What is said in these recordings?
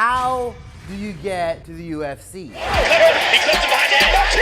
How do you get to the UFC? He clipped him behind the head. That's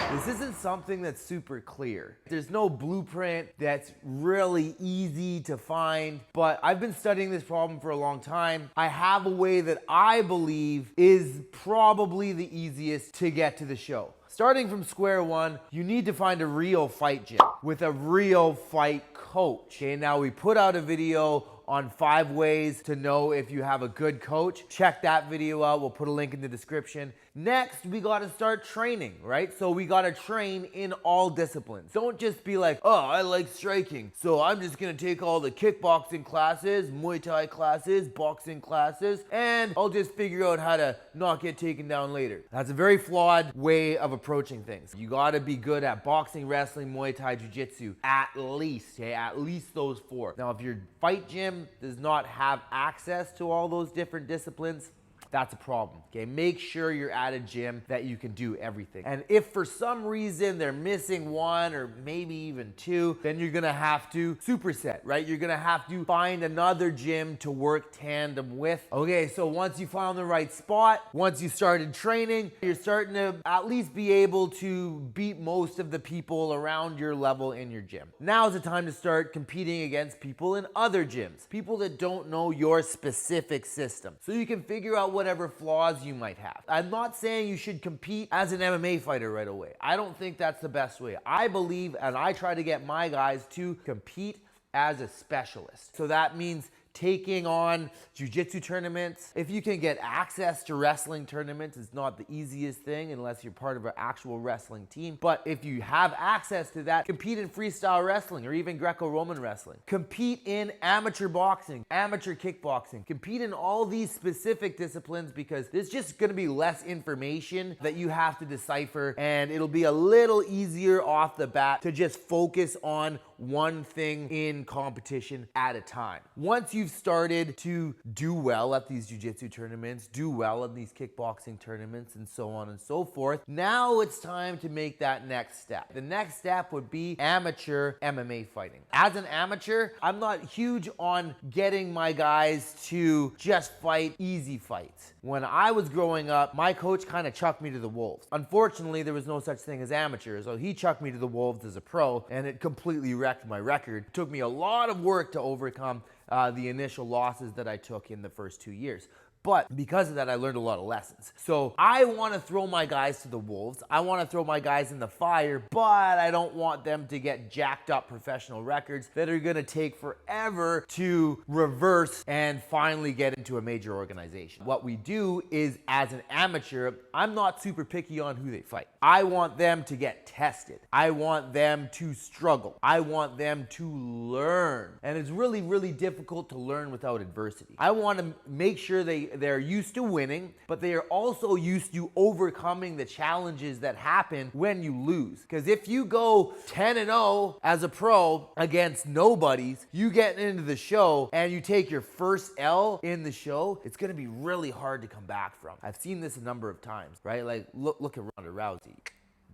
it. This isn't something that's super clear. There's no blueprint that's really easy to find, but I've been studying this problem for a long time. I have a way that I believe is probably the easiest to get to the show. Starting from square one, you need to find a real fight gym with a real fight coach. Okay, now we put out a video on 5 ways to know if you have a good coach. Check that video out. We'll put a link in the description. Next, we got to start training, right? So we got to train in all disciplines. Don't just be like, oh, I like striking, so I'm just going to take all the kickboxing classes, Muay Thai classes, boxing classes, and I'll just figure out how to not get taken down later. That's a very flawed way of approaching things. You got to be good at boxing, wrestling, Muay Thai, Jiu-Jitsu, at least, okay? At least those 4. Now, if your fight gym does not have access to all those different disciplines, that's a problem, okay? Make sure you're at a gym that you can do everything. And if for some reason they're missing 1 or maybe even 2, then you're gonna have to superset, right? You're gonna have to find another gym to work tandem with. Okay, so once you found the right spot, once you started training, you're starting to at least be able to beat most of the people around your level in your gym. Now is the time to start competing against people in other gyms, people that don't know your specific system, so you can figure out whatever flaws you might have. I'm not saying you should compete as an MMA fighter right away. I don't think that's the best way. I believe, and I try to get my guys to compete as a specialist. So that means taking on jiu-jitsu tournaments. If you can get access to wrestling tournaments, it's not the easiest thing unless you're part of an actual wrestling team. But if you have access to that, compete in freestyle wrestling or even Greco-Roman wrestling. Compete in amateur boxing, amateur kickboxing. Compete in all these specific disciplines because there's just gonna be less information that you have to decipher, and it'll be a little easier off the bat to just focus on one thing in competition at a time. Once you've started to do well at these jiu-jitsu tournaments, do well in these kickboxing tournaments, and so on and so forth, now it's time to make that next step. The next step would be amateur MMA fighting. As an amateur, I'm not huge on getting my guys to just fight easy fights. When I was growing up, my coach kind of chucked me to the wolves. Unfortunately, there was no such thing as amateurs, so he chucked me to the wolves as a pro, and it completely wrecked my record. It took me a lot of work to overcome the initial losses that I took in the first 2 years. But because of that, I learned a lot of lessons. So I want to throw my guys to the wolves. I want to throw my guys in the fire, but I don't want them to get jacked up professional records that are going to take forever to reverse and finally get into a major organization. What we do is, as an amateur, I'm not super picky on who they fight. I want them to get tested. I want them to struggle. I want them to learn. And it's really, really difficult to learn without adversity. I want to make sure they're used to winning, but they are also used to overcoming the challenges that happen when you lose. Because if you go 10-0 as a pro against nobodies, you get into the show and you take your first L in the show, it's going to be really hard to come back from. I've seen this a number of times, right? Like, look at Ronda Rousey.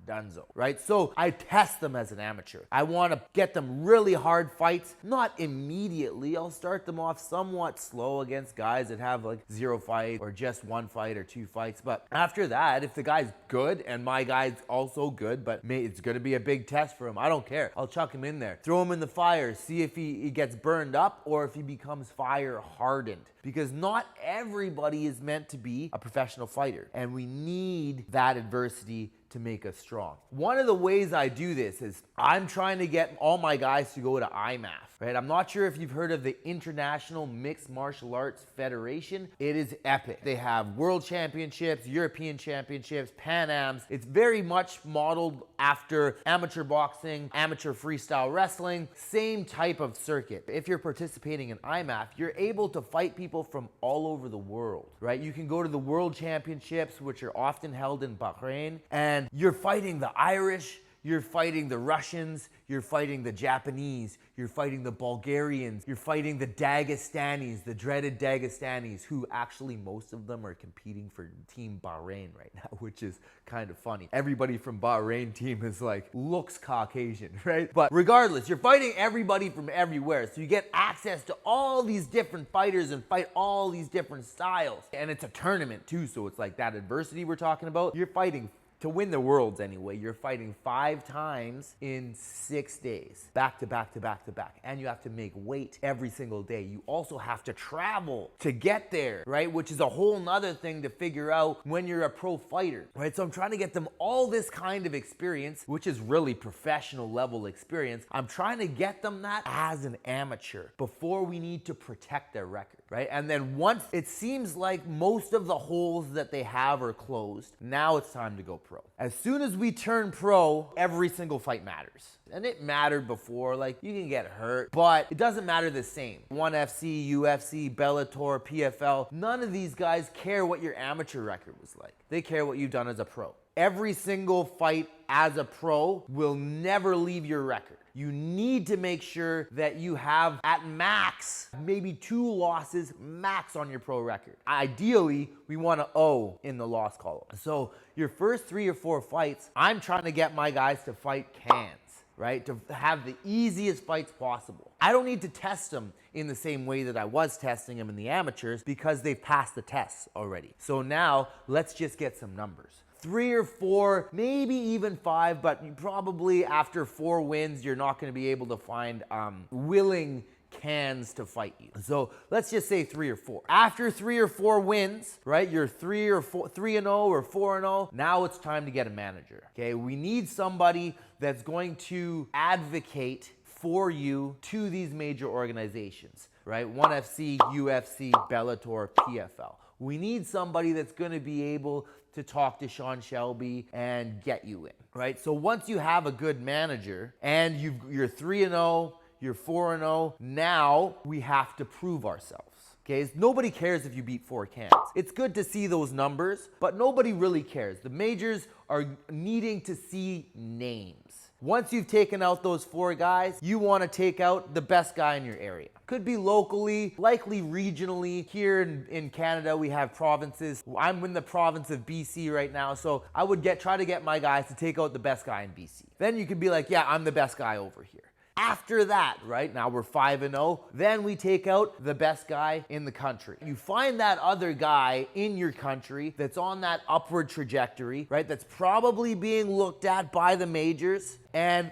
Dunzo, right? So I test them as an amateur. I want to get them really hard fights, not immediately. I'll start them off somewhat slow against guys that have like 0 fight or just 1 fight or 2 fights. But after that, if the guy's good and my guy's also good, but it's going to be a big test for him, I don't care. I'll chuck him in there, throw him in the fire, see if he gets burned up or if he becomes fire hardened. Because not everybody is meant to be a professional fighter, and we need that adversity to make us strong. One of the ways I do this is I'm trying to get all my guys to go to IMAF, right? I'm not sure if you've heard of the International Mixed Martial Arts Federation. It is epic. They have world championships, European championships, Pan Ams. It's very much modeled after amateur boxing, amateur freestyle wrestling, same type of circuit. If you're participating in IMAF, you're able to fight people from all over the world, right? You can go to the world championships, which are often held in Bahrain, and you're fighting the Irish, you're fighting the Russians, you're fighting the Japanese, you're fighting the Bulgarians, you're fighting the Dagestanis, the dreaded Dagestanis, who actually most of them are competing for Team Bahrain right now, which is kind of funny. Everybody from Bahrain team is like, looks Caucasian, right? But regardless, you're fighting everybody from everywhere. So you get access to all these different fighters and fight all these different styles. And it's a tournament too, so it's like that adversity we're talking about. You're fighting to win the worlds anyway. You're fighting 5 times in 6 days, back to back to back to back. And you have to make weight every single day. You also have to travel to get there, right? Which is a whole nother thing to figure out when you're a pro fighter, right? So I'm trying to get them all this kind of experience, which is really professional level experience. I'm trying to get them that as an amateur before we need to protect their record, right? And then once it seems like most of the holes that they have are closed, now it's time to go pro. As soon as we turn pro, every single fight matters. And it mattered before, like you can get hurt, but it doesn't matter the same. ONE FC, UFC, Bellator, PFL, none of these guys care what your amateur record was like. They care what you've done as a pro. Every single fight as a pro will never leave your record. You need to make sure that you have at max, maybe 2 losses max on your pro record. Ideally, we want to O in the loss column. So your first 3 or 4 fights, I'm trying to get my guys to fight cans, right? To have the easiest fights possible. I don't need to test them in the same way that I was testing them in the amateurs because they've passed the tests already. So now let's just get some numbers. 3 or 4, maybe even 5, but you probably after 4 wins, you're not going to be able to find willing cans to fight you. So let's just say 3 or 4. After 3 or 4 wins, right? You're 3-0 or 4-0. Now it's time to get a manager. Okay, we need somebody that's going to advocate for you to these major organizations, right? ONE FC, UFC, Bellator, PFL. We need somebody that's going to be able to talk to Sean Shelby and get you in, right? So once you have a good manager and you're 3-0, you're 4-0, now we have to prove ourselves. Okay, nobody cares if you beat 4 cans. It's good to see those numbers, but nobody really cares. The majors are needing to see names. Once you've taken out those 4 guys, you want to take out the best guy in your area. Could be locally, likely regionally. Here in Canada, we have provinces. I'm in the province of BC right now, so I would try to get my guys to take out the best guy in BC. Then you could be like, yeah, I'm the best guy over here. After that, right, now we're 5-0, then we take out the best guy in the country. You find that other guy in your country that's on that upward trajectory, right, that's probably being looked at by the majors, and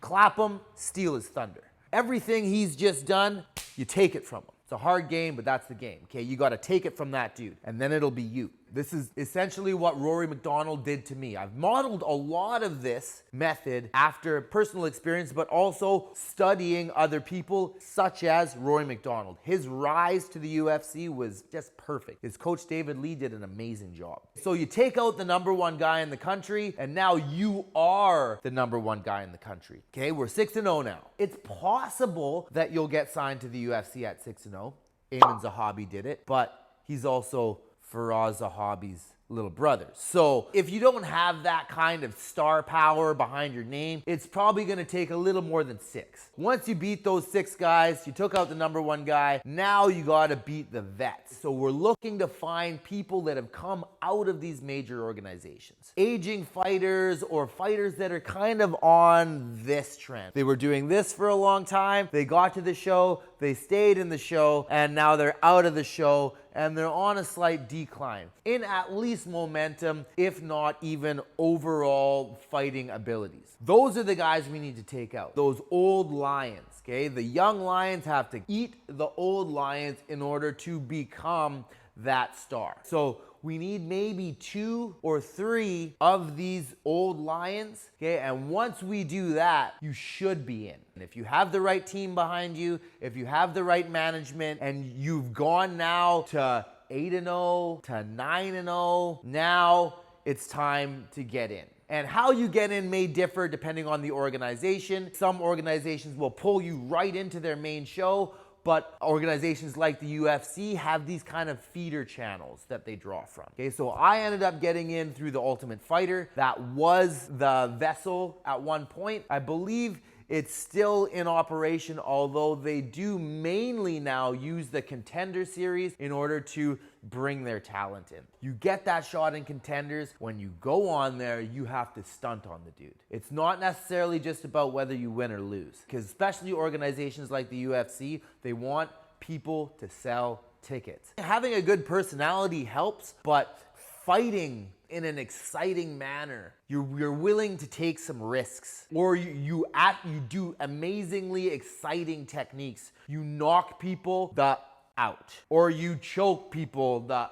clap him, steal his thunder. Everything he's just done, you take it from him. It's a hard game, but that's the game, okay? You got to take it from that dude, and then it'll be you. This is essentially what Rory McDonald did to me. I've modeled a lot of this method after personal experience, but also studying other people such as Rory McDonald. His rise to the UFC was just perfect. His coach David Lee did an amazing job. So you take out the #1 guy in the country, and now you are the #1 guy in the country. Okay, we're 6-0 now. It's possible that you'll get signed to the UFC at 6-0. Ayman Zahabi did it, but he's also Faraz Zahabi's little brother. So if you don't have that kind of star power behind your name, it's probably going to take a little more than 6. Once you beat those 6 guys, you took out the #1 guy, now you got to beat the vets. So we're looking to find people that have come out of these major organizations. Aging fighters or fighters that are kind of on this trend. They were doing this for a long time, they got to the show, they stayed in the show, and now they're out of the show and they're on a slight decline in at least momentum, if not even overall fighting abilities. Those are the guys we need to take out. Those old lions, okay? The young lions have to eat the old lions in order to become that star. So we need maybe 2 or 3 of these old lions, okay? And once we do that, you should be in. And if you have the right team behind you, if you have the right management, and you've gone now to 8-0, to 9-0, now it's time to get in. And how you get in may differ depending on the organization. Some organizations will pull you right into their main show, but organizations like the UFC have these kind of feeder channels that they draw from. Okay, so I ended up getting in through the Ultimate Fighter. That was the vessel at one point. I believe it's still in operation, although they do mainly now use the Contender Series in order to bring their talent in. You get that shot in Contenders. When you go on there, you have to stunt on the dude. It's not necessarily just about whether you win or lose, because especially organizations like the UFC, they want people to sell tickets. Having a good personality helps, but fighting in an exciting manner, you're willing to take some risks, or you do amazingly exciting techniques. You knock people the out, or you choke people the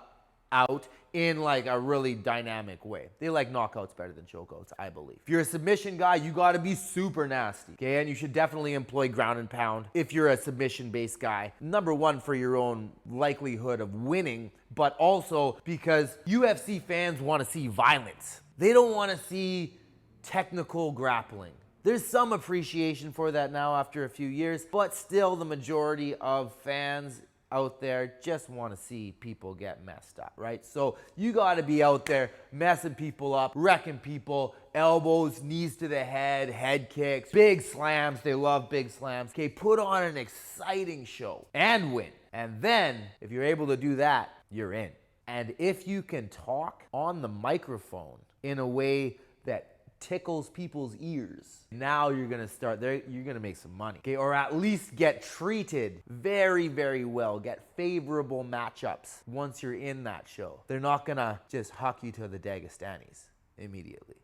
out in like a really dynamic way. They like knockouts better than chokeouts, I believe. If you're a submission guy, you gotta be super nasty, okay? And you should definitely employ ground and pound if you're a submission-based guy. Number one, for your own likelihood of winning, but also because UFC fans wanna see violence. They don't wanna see technical grappling. There's some appreciation for that now after a few years, but still the majority of fans out there just want to see people get messed up, right? So you got to be out there messing people up, wrecking people, elbows, knees to the head kicks, big slams. They love big slams. Okay, put on an exciting show and win. And then if you're able to do that, you're in. And if you can talk on the microphone in a way that tickles people's ears, now you're gonna start there, you're gonna make some money, okay? Or at least get treated very, very well, get favorable matchups once you're in that show. They're not gonna just huck you to the Dagestanis immediately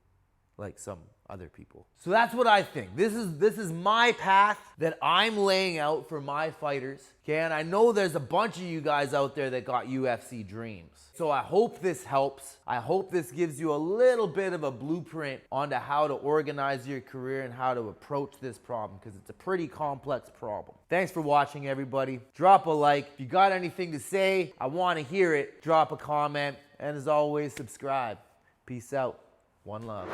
like some other people. So that's what I think. This is my path that I'm laying out for my fighters, okay? And I know there's a bunch of you guys out there that got UFC dreams. So I hope this helps. I hope this gives you a little bit of a blueprint onto how to organize your career and how to approach this problem, because it's a pretty complex problem. Thanks for watching, everybody. Drop a like. If you got anything to say, I want to hear it. Drop a comment. And as always, subscribe. Peace out. One love.